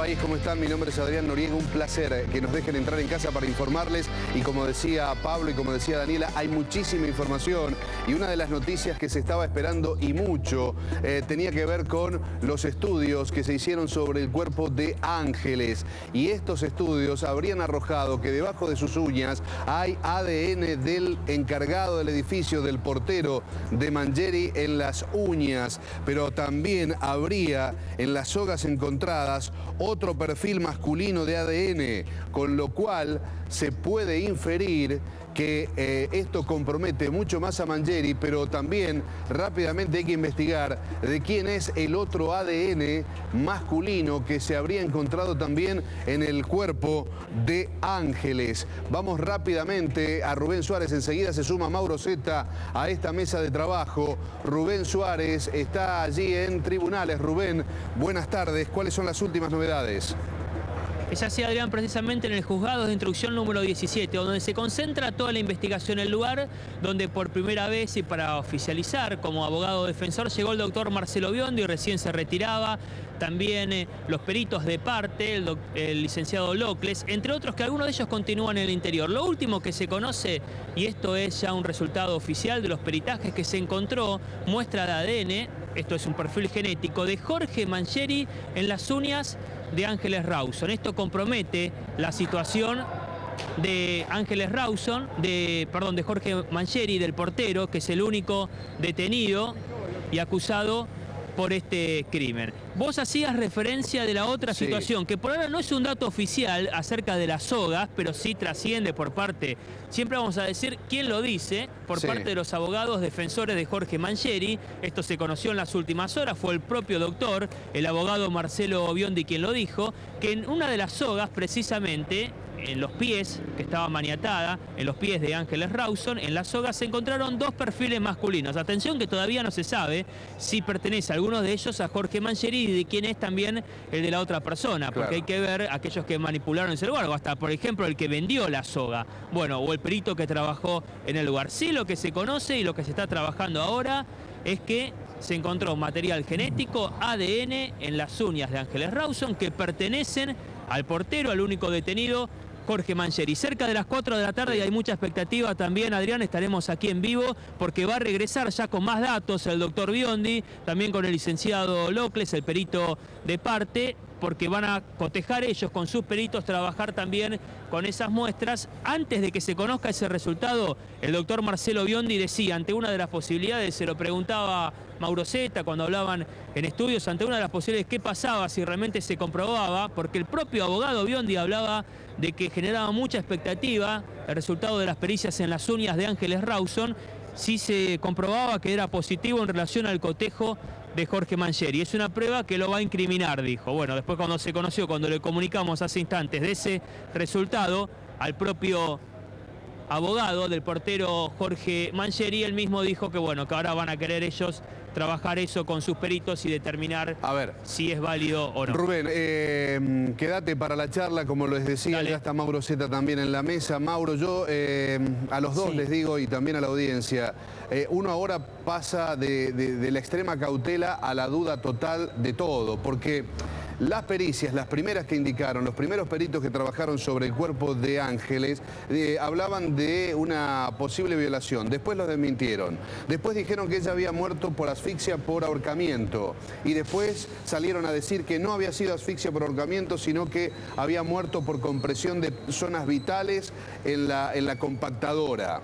país? ¿Cómo están? Mi nombre es Adrián Noriega, un placer que nos dejen entrar en casa para informarles. Y como decía Pablo y como decía Daniela, hay muchísima información. Y una de las noticias que se estaba esperando y mucho tenía que ver con los estudios que se hicieron sobre el cuerpo de Ángeles. Y estos estudios habrían arrojado que debajo de sus uñas hay ADN del encargado del edificio, del portero de Mangieri en las uñas. Pero también habría en las sogas encontradas otro perfil masculino de ADN, con lo cual se puede inferir que esto compromete mucho más a Mangieri, pero también rápidamente hay que investigar de quién es el otro ADN masculino que se habría encontrado también en el cuerpo de Ángeles. Vamos rápidamente a Rubén Suárez, enseguida se suma Mauro Zeta a esta mesa de trabajo. Rubén Suárez está allí en tribunales. Rubén, buenas tardes. ¿Cuáles son las últimas novedades? Es así, Adrián, precisamente en el juzgado de instrucción número 17, donde se concentra toda la investigación, el lugar donde por primera vez y para oficializar como abogado defensor llegó el doctor Marcelo Biondi, recién se retiraba, también los peritos de parte, el licenciado Locles, entre otros que algunos de ellos continúan en el interior. Lo último que se conoce, y esto es ya un resultado oficial de los peritajes que se encontró, muestra de ADN, esto es un perfil genético, de Jorge Mangieri en las uñas de Ángeles Rawson. Esto compromete la situación de Ángeles Rawson, de Jorge Mangieri, del portero, que es el único detenido y acusado por este crimen. Vos hacías referencia de la otra situación, que por ahora no es un dato oficial acerca de las sogas, pero sí trasciende por parte, siempre vamos a decir quién lo dice, por parte de los abogados defensores de Jorge Mangieri. Esto se conoció en las últimas horas, fue el propio doctor, el abogado Marcelo Biondi quien lo dijo, que en una de las sogas precisamente, en los pies, que estaba maniatada, en los pies de Ángeles Rawson, en las sogas se encontraron dos perfiles masculinos. Atención que todavía no se sabe si pertenece a alguno de ellos a Jorge Mangieri y de quién es también el de la otra persona, porque hay que ver aquellos que manipularon ese lugar, o hasta, por ejemplo, el que vendió la soga, bueno, o el perito que trabajó en el lugar. Sí, lo que se conoce y lo que se está trabajando ahora es que se encontró material genético, ADN, en las uñas de Ángeles Rawson que pertenecen al portero, al único detenido, Jorge Mangieri. Cerca de las 4 de la tarde y hay mucha expectativa también, Adrián, estaremos aquí en vivo porque va a regresar ya con más datos el doctor Biondi, también con el licenciado Locles, el perito de parte, porque van a cotejar ellos con sus peritos, trabajar también con esas muestras. Antes de que se conozca ese resultado, el doctor Marcelo Biondi decía, ante una de las posibilidades, se lo preguntaba Mauro Zeta cuando hablaban en estudios, ante una de las posibilidades, ¿qué pasaba si realmente se comprobaba? Porque el propio abogado Biondi hablaba de que generaba mucha expectativa el resultado de las pericias en las uñas de Ángeles Rawson, si se comprobaba que era positivo en relación al cotejo de Jorge Mangieri. Es una prueba que lo va a incriminar, dijo. Bueno, después cuando se conoció, cuando le comunicamos hace instantes de ese resultado al propio abogado del portero Jorge Mangieri, él mismo dijo que bueno, que ahora van a querer ellos trabajar eso con sus peritos y determinar si es válido o no. Rubén, quédate para la charla, como les decía, ya está Mauro Zeta también en la mesa. Mauro, yo a los dos les digo, y también a la audiencia, uno ahora pasa de la extrema cautela a la duda total de todo, porque las pericias, las primeras que indicaron, los primeros peritos que trabajaron sobre el cuerpo de Ángeles, hablaban de una posible violación. Después lo desmintieron. Después dijeron que ella había muerto por asfixia por ahorcamiento. Y después salieron a decir que no había sido asfixia por ahorcamiento, sino que había muerto por compresión de zonas vitales en la compactadora.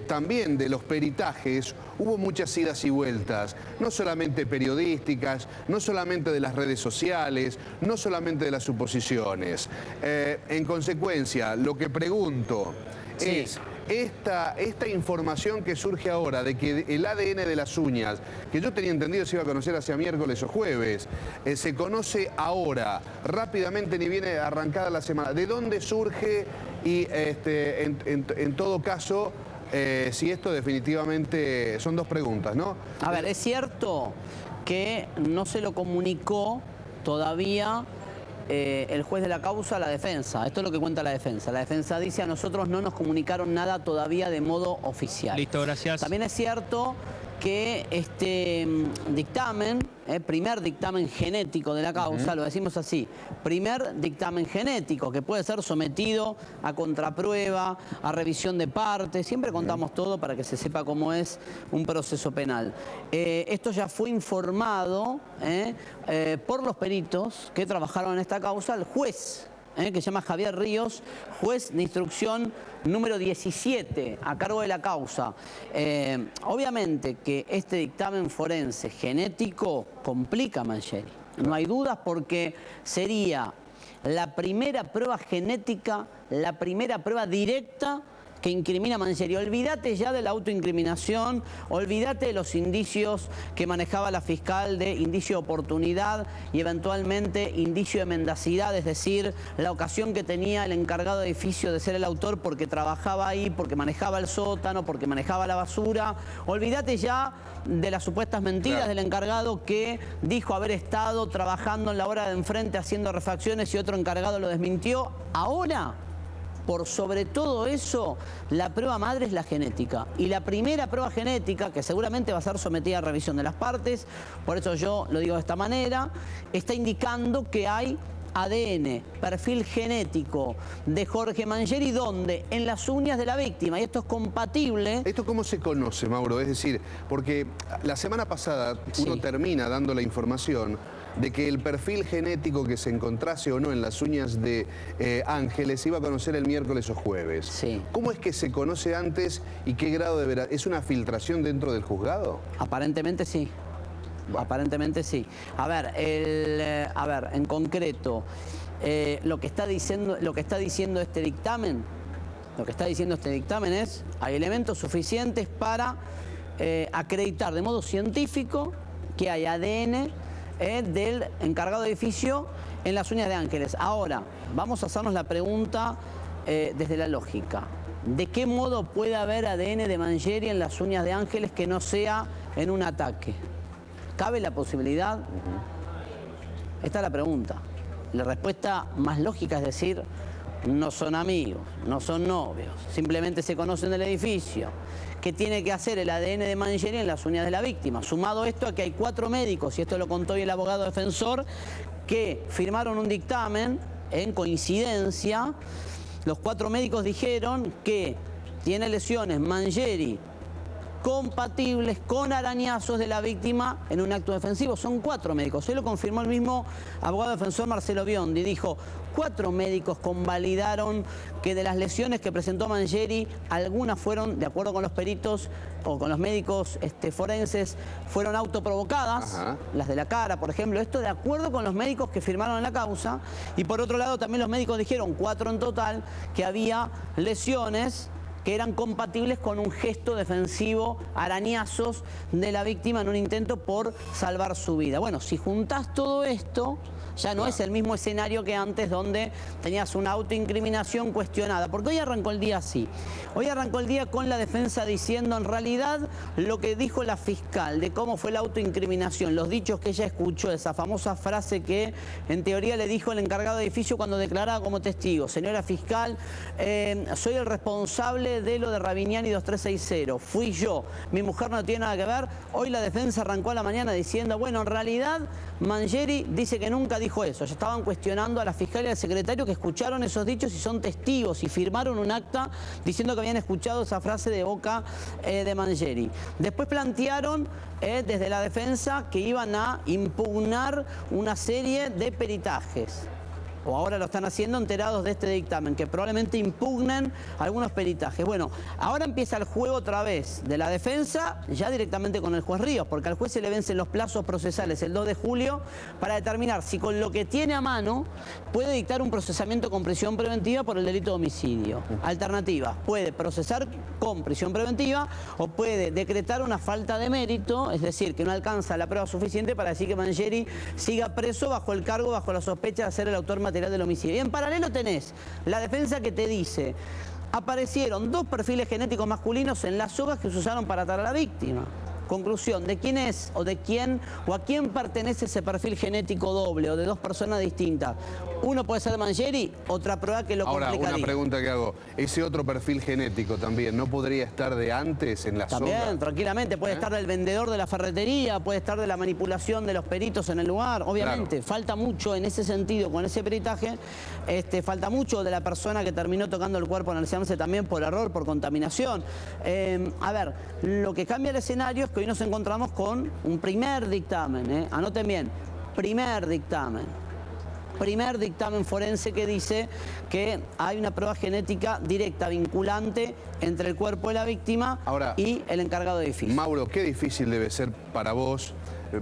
También de los peritajes hubo muchas idas y vueltas, no solamente periodísticas, no solamente de las redes sociales, no solamente de las suposiciones. En consecuencia, lo que pregunto es, esta información que surge ahora de que el ADN de las uñas, que yo tenía entendido se iba a conocer hacia miércoles o jueves, se conoce ahora, rápidamente, ni viene arrancada la semana. ¿De dónde surge? Y en todo caso, si esto definitivamente son dos preguntas, ¿no? A ver, es cierto que no se lo comunicó todavía el juez de la causa a la defensa. Esto es lo que cuenta la defensa. La defensa dice: a nosotros no nos comunicaron nada todavía de modo oficial. Listo, gracias. También es cierto que este dictamen, primer dictamen genético de la causa, lo decimos así, primer dictamen genético que puede ser sometido a contraprueba, a revisión de partes, siempre contamos todo para que se sepa cómo es un proceso penal. Esto ya fue informado por los peritos que trabajaron en esta causa al juez, que se llama Javier Ríos, juez de instrucción número 17, a cargo de la causa. Obviamente que este dictamen forense genético complica a Mangieri. No hay dudas porque sería la primera prueba genética, la primera prueba directa que incrimina a Mangieri. Olvídate ya de la autoincriminación, olvídate de los indicios que manejaba la fiscal de indicio de oportunidad y eventualmente indicio de mendacidad, es decir, la ocasión que tenía el encargado de edificio de ser el autor porque trabajaba ahí, porque manejaba el sótano, porque manejaba la basura. Olvídate ya de las supuestas mentiras del encargado que dijo haber estado trabajando en la hora de enfrente haciendo refacciones y otro encargado lo desmintió. Ahora, por sobre todo eso, la prueba madre es la genética. Y la primera prueba genética, que seguramente va a ser sometida a revisión de las partes, por eso yo lo digo de esta manera, está indicando que hay ADN, perfil genético de Jorge Mangieri, ¿dónde? En las uñas de la víctima. Y esto es compatible. ¿Esto cómo se conoce, Mauro? Es decir, porque la semana pasada uno termina dando la información de que el perfil genético que se encontrase o no en las uñas de Ángeles se iba a conocer el miércoles o jueves. Sí. ¿Cómo es que se conoce antes y qué grado de veracidad? ¿Es una filtración dentro del juzgado? Aparentemente sí. Aparentemente sí. A ver, en concreto, lo que está diciendo este dictamen, es hay elementos suficientes para acreditar de modo científico que hay ADN del encargado de edificio en las uñas de Ángeles. Ahora, vamos a hacernos la pregunta desde la lógica. ¿De qué modo puede haber ADN de Mangieri en las uñas de Ángeles que no sea en un ataque? ¿Cabe la posibilidad? Esta es la pregunta. La respuesta más lógica es decir, no son amigos, no son novios, simplemente se conocen del edificio. ¿Qué tiene que hacer el ADN de Mangieri en las uñas de la víctima? Sumado esto a que hay 4 médicos, y esto lo contó hoy el abogado defensor, que firmaron un dictamen en coincidencia. Los 4 médicos dijeron que tiene lesiones Mangieri compatibles con arañazos de la víctima en un acto defensivo. Son 4 médicos. Hoy lo confirmó el mismo abogado defensor Marcelo Biondi. Dijo, 4 médicos convalidaron que de las lesiones que presentó Mangieri, algunas fueron, de acuerdo con los peritos o con los médicos forenses, fueron autoprovocadas. Las de la cara, por ejemplo. Esto de acuerdo con los médicos que firmaron en la causa. Y por otro lado, también los médicos dijeron, 4 en total, que había lesiones que eran compatibles con un gesto defensivo, arañazos de la víctima en un intento por salvar su vida. Bueno, si juntás todo esto, ya no es el mismo escenario que antes, donde tenías una autoincriminación cuestionada. Porque hoy arrancó el día así. Hoy arrancó el día con la defensa diciendo, en realidad, lo que dijo la fiscal de cómo fue la autoincriminación, los dichos que ella escuchó, esa famosa frase que en teoría le dijo el encargado de edificio cuando declaraba como testigo. Señora fiscal, soy el responsable de lo de Rabiniani 2360. Fui yo. Mi mujer no tiene nada que ver. Hoy la defensa arrancó a la mañana diciendo, bueno, en realidad Mangieri dice que nunca dijo eso. Ya estaban cuestionando a la fiscal y al secretario que escucharon esos dichos y son testigos y firmaron un acta diciendo que habían escuchado esa frase de boca de Mangieri. Después plantearon desde la defensa que iban a impugnar una serie de peritajes. O ahora lo están haciendo enterados de este dictamen, que probablemente impugnen algunos peritajes. Bueno, ahora empieza el juego otra vez de la defensa, ya directamente con el juez Ríos, porque al juez se le vencen los plazos procesales el 2 de julio para determinar si con lo que tiene a mano puede dictar un procesamiento con prisión preventiva por el delito de homicidio. Alternativa, puede procesar con prisión preventiva o puede decretar una falta de mérito, es decir, que no alcanza la prueba suficiente para decir que Mangieri siga preso bajo el cargo, bajo la sospecha de ser el autor material del homicidio. Y en paralelo tenés la defensa que te dice, aparecieron 2 perfiles genéticos masculinos en las sogas que se usaron para atar a la víctima. conclusión de quién es o de quién o a quién pertenece ese perfil genético doble o de dos personas distintas. Uno puede ser Mangieri, otra prueba que lo complicaría. Ahora, una pregunta que hago. Ese otro perfil genético también, ¿no podría estar de antes en la zona? También, tranquilamente. Puede estar del vendedor de la ferretería, puede estar de la manipulación de los peritos en el lugar. Obviamente, claro, falta mucho en ese sentido, con ese peritaje. Falta mucho de la persona que terminó tocando el cuerpo en el seance también por error, por contaminación. A ver, lo que cambia el escenario es que hoy nos encontramos con un primer dictamen. Anoten bien, primer dictamen forense que dice que hay una prueba genética directa, vinculante entre el cuerpo de la víctima y el encargado de edificio. Mauro, qué difícil debe ser para vos.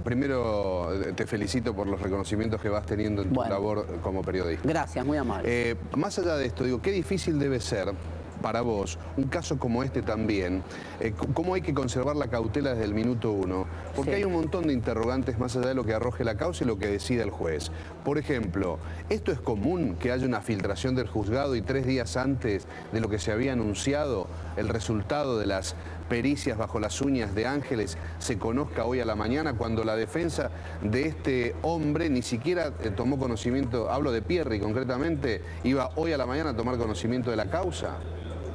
Primero te felicito por los reconocimientos que vas teniendo en tu labor como periodista. Gracias, muy amable. Más allá de esto, digo, qué difícil debe ser para vos, un caso como este también, cómo hay que conservar la cautela desde el minuto uno, porque hay un montón de interrogantes más allá de lo que arroje la causa y lo que decida el juez. Por ejemplo, ¿esto es común que haya una filtración del juzgado y 3 días antes de lo que se había anunciado, el resultado de las pericias bajo las uñas de Ángeles se conozca hoy a la mañana, cuando la defensa de este hombre ni siquiera tomó conocimiento, hablo de Pierri concretamente, iba hoy a la mañana a tomar conocimiento de la causa?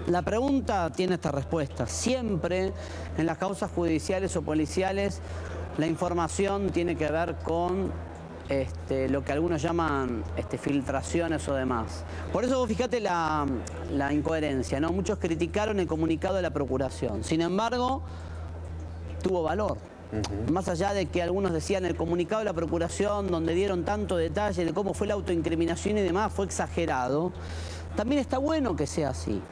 La pregunta tiene esta respuesta. Siempre en las causas judiciales o policiales la información tiene que ver con lo que algunos llaman filtraciones o demás. Por eso vos fijate la incoherencia, ¿no? Muchos criticaron el comunicado de la Procuración. Sin embargo, tuvo valor. Más allá de que algunos decían el comunicado de la Procuración, donde dieron tanto detalle de cómo fue la autoincriminación y demás, fue exagerado. También está bueno que sea así,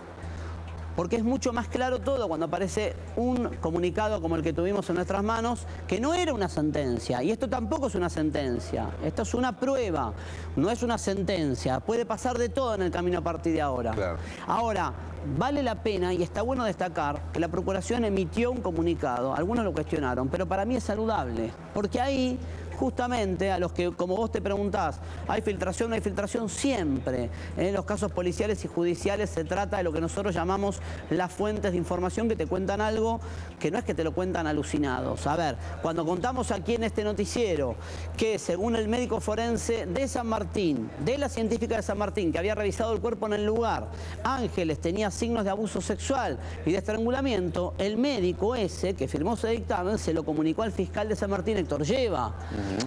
porque es mucho más claro todo cuando aparece un comunicado como el que tuvimos en nuestras manos, que no era una sentencia, y esto tampoco es una sentencia, esto es una prueba, no es una sentencia, puede pasar de todo en el camino a partir de ahora. Claro. Ahora, vale la pena y está bueno destacar que la Procuración emitió un comunicado, algunos lo cuestionaron, pero para mí es saludable, porque ahí justamente a los que, como vos te preguntás, ¿hay filtración? No hay filtración siempre. En los casos policiales y judiciales se trata de lo que nosotros llamamos las fuentes de información que te cuentan algo que no es que te lo cuentan alucinados. A ver, cuando contamos aquí en este noticiero que según el médico forense de San Martín, de la científica de San Martín, que había revisado el cuerpo en el lugar, Ángeles tenía signos de abuso sexual y de estrangulamiento, el médico ese que firmó ese dictamen se lo comunicó al fiscal de San Martín, Héctor Lleva.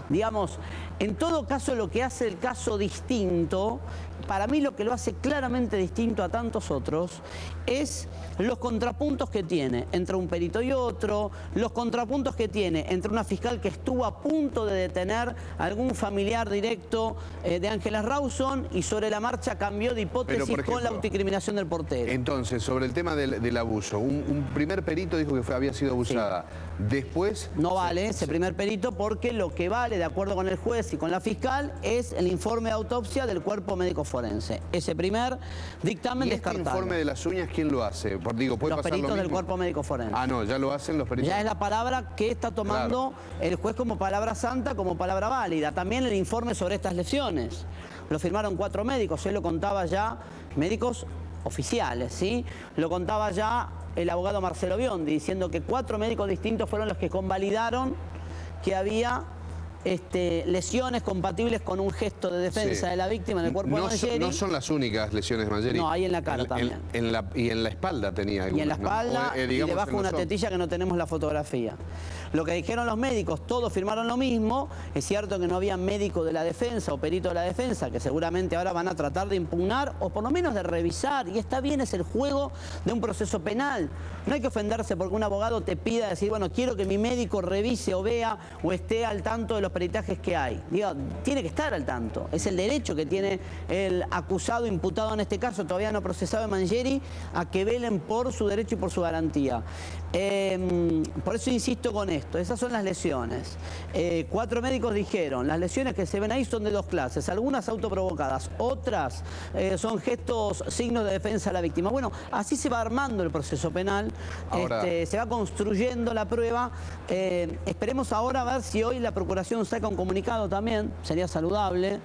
Digamos, en todo caso lo que hace el caso distinto, para mí lo que lo hace claramente distinto a tantos otros, es los contrapuntos que tiene entre un perito y otro, los contrapuntos que tiene entre una fiscal que estuvo a punto de detener a algún familiar directo de Ángeles Rawson y sobre la marcha cambió de hipótesis con la autoincriminación del portero. Entonces, sobre el tema del abuso, un primer perito dijo que había sido abusada. Después... No vale ese primer perito porque lo que vale, de acuerdo con el juez y con la fiscal, es el informe de autopsia del cuerpo médico forense. Ese primer dictamen descartado. ¿Y este informe de las uñas quién lo hace? Digo, ¿puede los pasar peritos lo mismo? Del cuerpo médico forense. Ah, no, ya lo hacen los peritos. Ya es la palabra que está tomando el juez como palabra santa, como palabra válida. También el informe sobre estas lesiones. Lo firmaron 4 médicos, él lo contaba ya, médicos oficiales, ¿sí? Lo contaba ya el abogado Marcelo Biondi, diciendo que 4 médicos distintos fueron los que convalidaron que había lesiones compatibles con un gesto de defensa de la víctima en el cuerpo de Mangieri. No son las únicas lesiones de Mangieri. No, hay en la cara también. Y en la espalda tenía algunas. Y en la espalda, y debajo una tetilla que no tenemos la fotografía. Lo que dijeron los médicos, todos firmaron lo mismo. Es cierto que no había médico de la defensa o perito de la defensa, que seguramente ahora van a tratar de impugnar o por lo menos de revisar. Y está bien, es el juego de un proceso penal. No hay que ofenderse porque un abogado te pida decir, bueno, quiero que mi médico revise o vea o esté al tanto de los peritajes que hay. Digo, tiene que estar al tanto. Es el derecho que tiene el acusado, imputado en este caso, todavía no procesado de Mangieri, a que velen por su derecho y por su garantía. Por eso insisto con esto. esto, esas son las lesiones. 4 médicos dijeron, las lesiones que se ven ahí son de 2 clases, algunas autoprovocadas, otras son gestos, signos de defensa a la víctima. Bueno, así se va armando el proceso penal, ahora, se va construyendo la prueba. Esperemos ahora a ver si hoy la Procuración saca un comunicado también, sería saludable,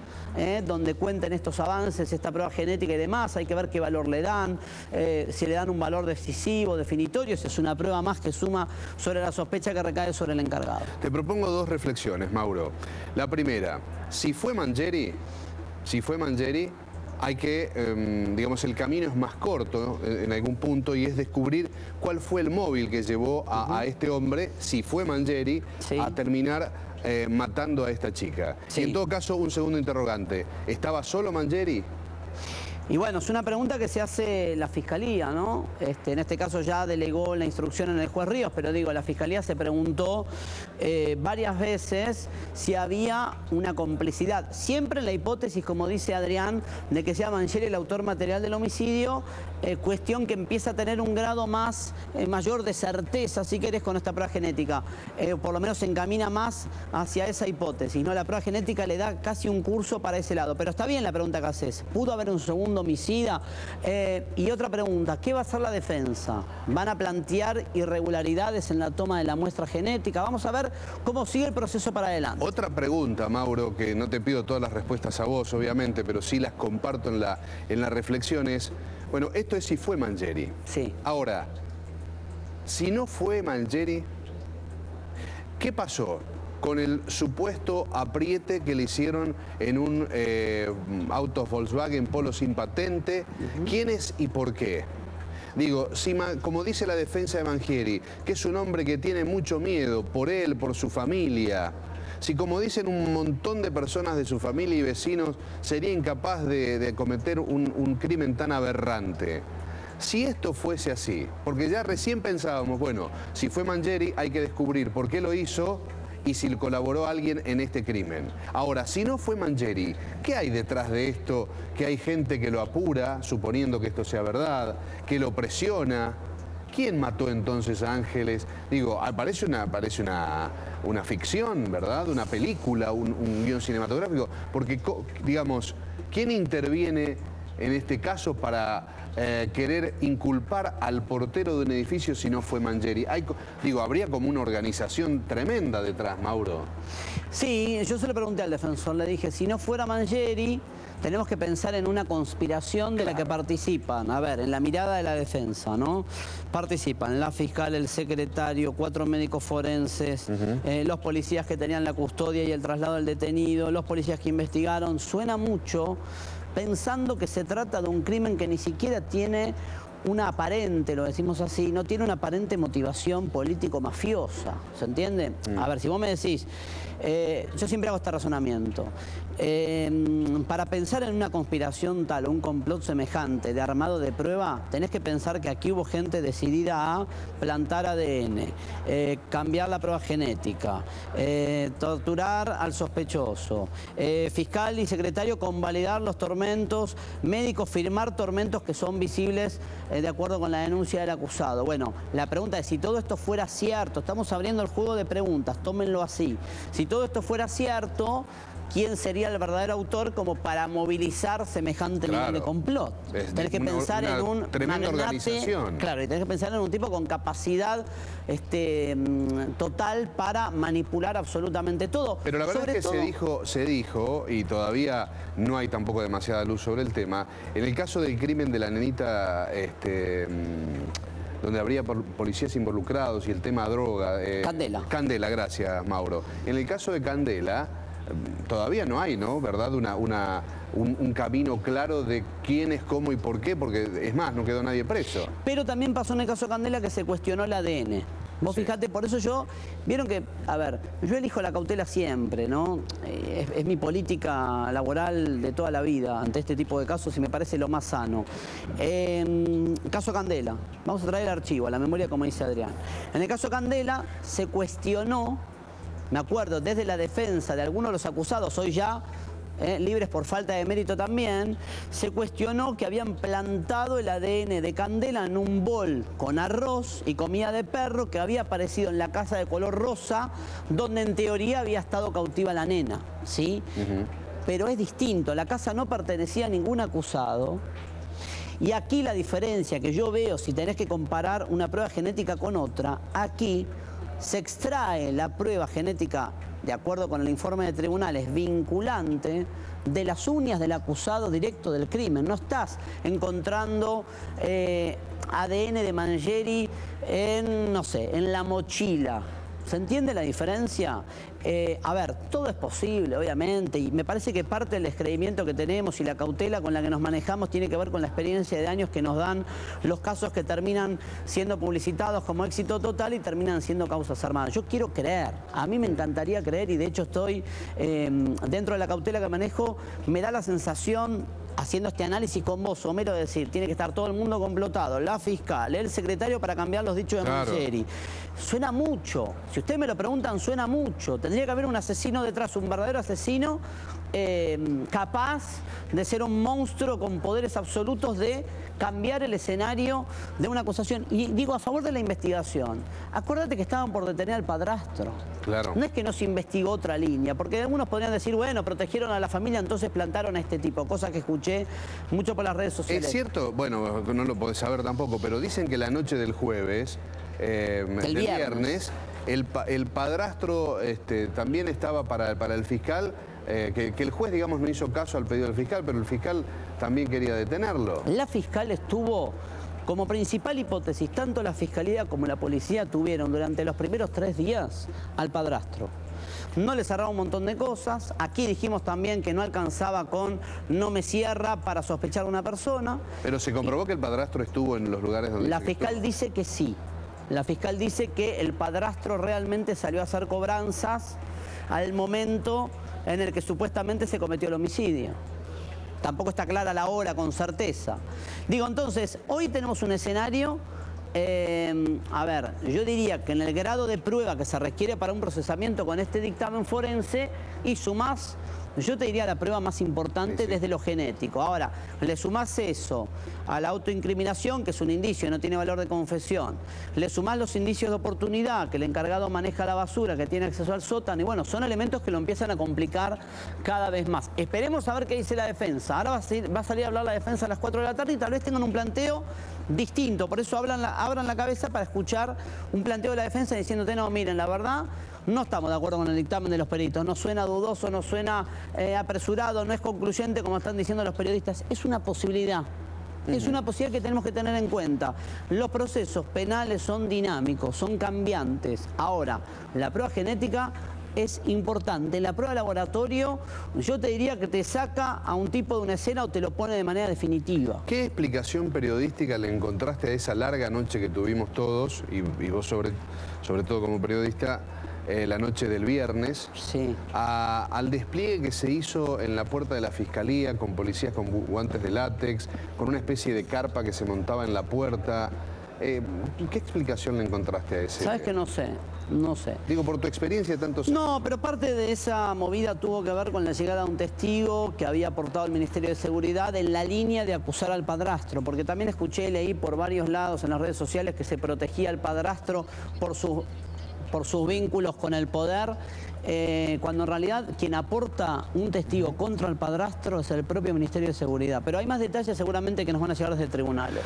donde cuenten estos avances, esta prueba genética y demás. Hay que ver qué valor le dan, si le dan un valor decisivo, definitorio, si es una prueba más que suma sobre la sospecha que recae sobre el encargado. te propongo 2 reflexiones, Mauro. La primera, si fue Mangieri, hay que, digamos, el camino es más corto en algún punto y es descubrir cuál fue el móvil que llevó a este hombre, si fue Mangieri, Sí. a terminar matando a esta chica. Sí. Y en todo caso, un segundo interrogante, ¿estaba solo Mangieri? Y bueno, es una pregunta que se hace la Fiscalía, ¿no? En este caso ya delegó la instrucción en el juez Ríos, pero digo, la Fiscalía se preguntó varias veces si había una complicidad. Siempre en la hipótesis, como dice Adrián, de que sea Mangieri el autor material del homicidio, cuestión que empieza a tener un grado mayor de certeza, si querés, con esta prueba genética. Por lo menos se encamina más hacia esa hipótesis, ¿no? La prueba genética le da casi un curso para ese lado. Pero está bien la pregunta que haces. ¿Pudo haber un segundo homicida? Y otra pregunta, ¿qué va a hacer la defensa? ¿Van a plantear irregularidades en la toma de la muestra genética? Vamos a ver cómo sigue el proceso para adelante. Otra pregunta, Mauro, que no te pido todas las respuestas a vos, obviamente, pero sí las comparto en la reflexión es, bueno, esto es si fue Mangieri. Sí. Ahora, si no fue Mangieri, ¿qué pasó con el supuesto apriete que le hicieron en un auto Volkswagen Polo sin patente? ¿Quién es y por qué? Digo, como dice la defensa de Mangieri, que es un hombre que tiene mucho miedo por él, por su familia, si como dicen un montón de personas de su familia y vecinos, sería incapaz de cometer un crimen tan aberrante. Si esto fuese así, porque ya recién pensábamos, bueno, si fue Mangieri hay que descubrir por qué lo hizo y si colaboró alguien en este crimen. Ahora, si no fue Mangieri, ¿qué hay detrás de esto? Que hay gente que lo apura, suponiendo que esto sea verdad, que lo presiona. ¿Quién mató entonces a Ángeles? Digo, parece una ficción, ¿verdad? Una película, un guión cinematográfico. Porque, digamos, ¿quién interviene en este caso para querer inculpar al portero de un edificio si no fue Mangieri? Habría como una organización tremenda detrás, Mauro. Sí, yo se lo pregunté al defensor, le dije, si no fuera Mangieri, tenemos que pensar en una conspiración de la que participan, a ver, en la mirada de la defensa, ¿no? Participan la fiscal, el secretario, 4 médicos forenses, los policías que tenían la custodia y el traslado del detenido, los policías que investigaron. Suena mucho pensando que se trata de un crimen que ni siquiera tiene una aparente, lo decimos así, no tiene una aparente motivación político-mafiosa, ¿se entiende? A ver, si vos me decís, yo siempre hago este razonamiento, para pensar en una conspiración tal o un complot semejante de armado de prueba, tenés que pensar que aquí hubo gente decidida a plantar ADN, cambiar la prueba genética, torturar al sospechoso, fiscal y secretario convalidar los tormentos, médicos firmar tormentos que son visibles de acuerdo con la denuncia del acusado. Bueno, la pregunta es, si todo esto fuera cierto, estamos abriendo el juego de preguntas, tómenlo así, si todo esto fuera cierto, ¿quién sería el verdadero autor como para movilizar semejante nivel de complot? Tenés que pensar en un tremenda organización. Claro, y tenés que pensar en un tipo con capacidad total para manipular absolutamente todo. Pero la verdad es que se dijo, y todavía no hay tampoco demasiada luz sobre el tema, en el caso del crimen de la nenita, donde habría policías involucrados y el tema droga. Candela. Candela, gracias, Mauro. En el caso de Candela, todavía no hay, ¿no? ¿Verdad? Un camino claro de quién es, cómo y por qué, porque es más, no quedó nadie preso. Pero también pasó en el caso de Candela que se cuestionó el ADN. Vos fijate, por eso vieron que, a ver, yo elijo la cautela siempre, ¿no? Es mi política laboral de toda la vida ante este tipo de casos y me parece lo más sano. Caso Candela, vamos a traer el archivo, a la memoria como dice Adrián. En el caso Candela se cuestionó, me acuerdo, desde la defensa de algunos de los acusados, hoy ya libres por falta de mérito también, se cuestionó que habían plantado el ADN de Candela en un bol con arroz y comida de perro que había aparecido en la casa de color rosa, donde en teoría había estado cautiva la nena, ¿sí? Pero es distinto, la casa no pertenecía a ningún acusado. Y aquí la diferencia que yo veo, si tenés que comparar una prueba genética con otra, aquí se extrae la prueba genética, de acuerdo con el informe de tribunales, vinculante de las uñas del acusado directo del crimen. No estás encontrando ADN de Mangieri en, no sé, en la mochila. ¿Se entiende la diferencia? A ver, todo es posible, obviamente, y me parece que parte del descreimiento que tenemos y la cautela con la que nos manejamos tiene que ver con la experiencia de años que nos dan los casos que terminan siendo publicitados como éxito total y terminan siendo causas armadas. Yo quiero creer, a mí me encantaría creer, y de hecho estoy, dentro de la cautela que manejo, me da la sensación, haciendo este análisis con vos, Homero, de decir, tiene que estar todo el mundo complotado, la fiscal, el secretario para cambiar los dichos de Mangieri. Suena mucho, si ustedes me lo preguntan, suena mucho. Tendría que haber un asesino detrás, un verdadero asesino capaz de ser un monstruo con poderes absolutos de cambiar el escenario de una acusación. Y digo, a favor de la investigación, acuérdate que estaban por detener al padrastro. Claro. No es que no se investigó otra línea, porque algunos podrían decir, bueno, protegieron a la familia, entonces plantaron a este tipo, cosa que escuché mucho por las redes sociales. Es cierto, bueno, no lo podés saber tampoco, pero dicen que la noche del jueves, del viernes, el padrastro también estaba para el fiscal, que el juez, digamos, no hizo caso al pedido del fiscal, pero el fiscal también quería detenerlo. La fiscal estuvo como principal hipótesis, tanto la fiscalía como la policía tuvieron durante los primeros 3 días al padrastro. No le cerraba un montón de cosas. Aquí dijimos también que no alcanzaba con no me cierra para sospechar a una persona. Pero se comprobó que el padrastro estuvo en los lugares donde... La fiscal dice que sí. La fiscal dice que el padrastro realmente salió a hacer cobranzas al momento en el que supuestamente se cometió el homicidio. Tampoco está clara la hora con certeza. Digo, entonces, hoy tenemos un escenario, a ver, yo diría que en el grado de prueba que se requiere para un procesamiento con este dictamen forense, y sumás, yo te diría la prueba más importante desde lo genético. Ahora, le sumás eso a la autoincriminación, que es un indicio y no tiene valor de confesión. Le sumás los indicios de oportunidad, que el encargado maneja la basura, que tiene acceso al sótano. Y bueno, son elementos que lo empiezan a complicar cada vez más. Esperemos a ver qué dice la defensa. Ahora va a salir a hablar la defensa a las 4 de la tarde y tal vez tengan un planteo distinto. Por eso abran la cabeza para escuchar un planteo de la defensa diciéndote, no, miren, la verdad, no estamos de acuerdo con el dictamen de los peritos. No suena dudoso, no suena apresurado, no es concluyente como están diciendo los periodistas. Es una posibilidad. Es una posibilidad que tenemos que tener en cuenta. Los procesos penales son dinámicos, son cambiantes. Ahora, la prueba genética es importante. La prueba de laboratorio, yo te diría que te saca a un tipo de una escena o te lo pone de manera definitiva. ¿Qué explicación periodística le encontraste a esa larga noche que tuvimos todos, y vos sobre todo como periodista, la noche del viernes, sí, al despliegue que se hizo en la puerta de la fiscalía con policías con guantes de látex, con una especie de carpa que se montaba en la puerta? ¿Qué explicación le encontraste a ese? ¿Sabes que no sé? No sé. Digo, por tu experiencia de tantos años. No, pero parte de esa movida tuvo que ver con la llegada de un testigo que había aportado el Ministerio de Seguridad en la línea de acusar al padrastro, porque también escuché y leí por varios lados en las redes sociales que se protegía al padrastro por sus vínculos con el poder, cuando en realidad quien aporta un testigo contra el padrastro es el propio Ministerio de Seguridad. Pero hay más detalles seguramente que nos van a llegar desde tribunales.